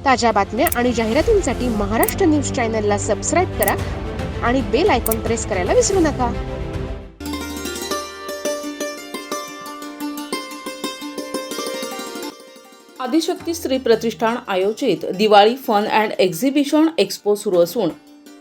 ताज्या बातम्या आणि जाहिरातींसाठी महाराष्ट्र न्यूज चॅनलला सबस्क्राईब करा आणि बेल आयकॉन प्रेस करायला विसरू नका. आदिशक्ती स्त्री प्रतिष्ठान आयोजित Diwali fun and exhibition expo सुरू असून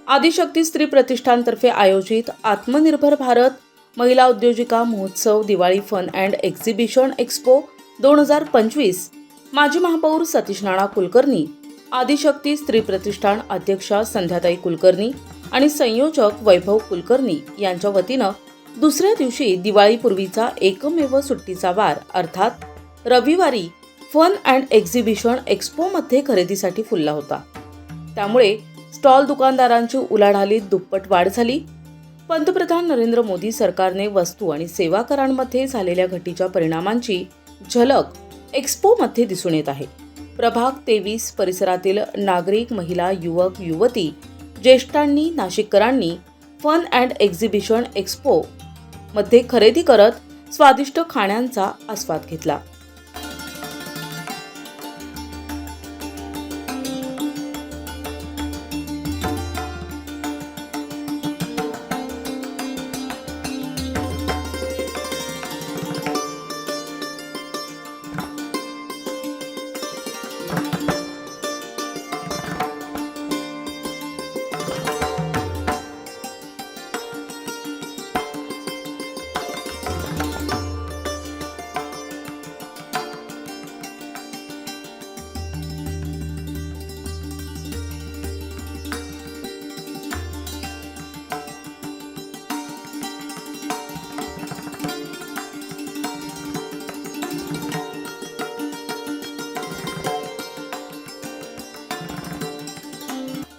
आदिशक्ती स्त्री प्रतिष्ठानतर्फे आयोजित आत्मनिर्भर भारत महिला उद्योजिका महोत्सव Diwali fun and exhibition expo 2025 माजी महापौर सतीश नाना कुलकर्णी, आदिशक्ती स्त्री प्रतिष्ठान अध्यक्षा संध्याताई कुलकर्णी आणि संयोजक वैभव कुलकर्णी यांच्या वतीनं दुसऱ्या दिवशी दिवाळीपूर्वीचा एकमेव सुट्टीचा वार अर्थात रविवारी फन अँड एक्झिबिशन एक्स्पोमध्ये खरेदीसाठी फुलला होता. त्यामुळे स्टॉल दुकानदारांची उलाढालीत दुप्पट वाढ झाली. पंतप्रधान नरेंद्र मोदी सरकारने वस्तू आणि सेवा करांमध्ये झालेल्या घटीच्या परिणामांची झलक एक्स्पोमध्ये दिसून येत आहे. प्रभाग 23 परिसरातील नागरिक, महिला, युवक, युवती, ज्येष्ठांनी, नाशिककरांनी फन अँड एक्झिबिशन एक्स्पो मध्ये खरेदी करत स्वादिष्ट खाण्यांचा आस्वाद घेतला.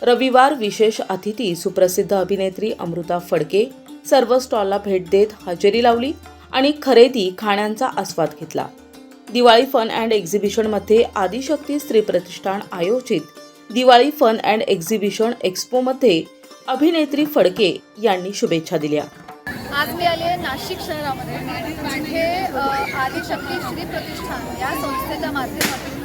रविवार विशेष अतिथी सुप्रसिद्ध अभिनेत्री अमृता फडके सर्व स्टॉलला भेट देत हजेरी लावली आणि खरेदी खाण्यांचा आस्वाद घेतला. दिवाळी फन अँड एक्झिबिशनमध्ये आदिशक्ती स्त्री प्रतिष्ठान आयोजित दिवाळी फन अँड एक्झिबिशन एक्स्पोमध्ये अभिनेत्री फडके यांनी शुभेच्छा दिल्या. आज मी आली आहे नाशिक शहरामध्ये, जिथे आदिशक्ती स्त्री प्रतिष्ठान या संस्थेच्या माध्यमातून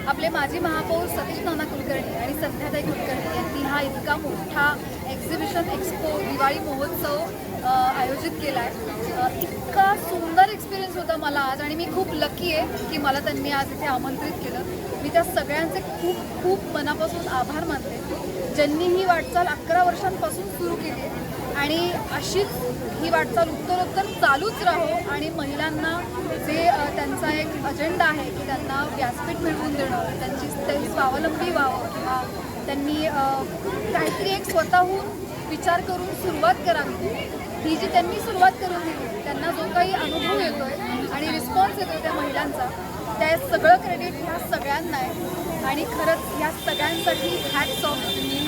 आपले माजी महापौर सतीश नाना कुलकर्णी आणि संध्याताई कुलकर्णी यांनी हा इतका मोठा एक्झिबिशन एक्स्पो दिवाळी महोत्सव आयोजित केला आहे. इतका सुंदर एक्सपिरियन्स होता मला आज, आणि मी खूप लकी आहे की मला त्यांनी आज इथे आमंत्रित केलं. मी त्या सगळ्यांचे खूप खूप मनापासून आभार मानते, ज्यांनी ही वाटचाल 11 वर्षांपासून सुरू केली आहे आणि अशीच ही वाटचाल उत्तरोत्तर चालूच राहो आणि महिलांना जे त्यांचा एक अजेंडा आहे की त्यांना व्यासपीठ मिळवून देणं, ते स्वावलंबी व्हावं किंवा त्यांनी काहीतरी एक स्वतःहून विचार करून सुरुवात करावी. ही जी त्यांनी सुरुवात करून दिली, त्यांना जो काही अनुभव येतोय आणि रिस्पॉन्स येतोय त्या महिलांचा, त्या सगळं क्रेडिट ह्या सगळ्यांना आहे. आणि खरंच ह्या सगळ्यांसाठी हॅट्स ऑफ.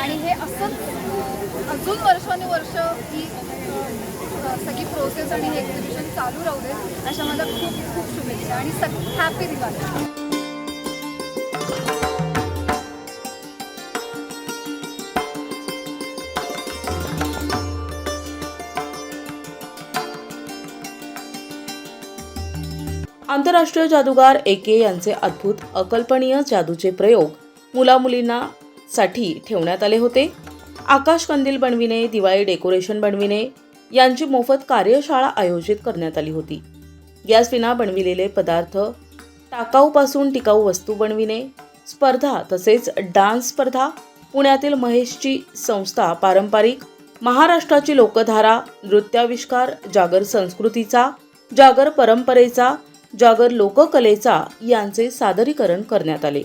आणि हे असंच अजून वर्षानुवर्ष ही सगळी प्रोसेस आणि हे एक्झिबिशन चालू राहू दे, अशा माझ्या खूप खूप शुभेच्छा आणि हॅपी दिवाळी. आंतरराष्ट्रीय जादूगार AK यांचे अद्भुत अकल्पनीय जादूचे प्रयोग मुलामुलींना साठी ठेवण्यात आले होते. आकाश कंदील बनविणे, दिवाळी डेकोरेशन बनविणे यांची मोफत कार्यशाळा आयोजित करण्यात आली होती. गॅसविना बनविलेले पदार्थ, टाकाऊपासून टिकाऊ वस्तू बनविणे स्पर्धा तसेच डान्स स्पर्धा, पुण्यातील महेशची संस्था पारंपरिक महाराष्ट्राची लोकधारा, नृत्याविष्कार, जागर संस्कृतीचा, जागर परंपरेचा, जागर लोककलेचा यांचे सादरीकरण करण्यात आले.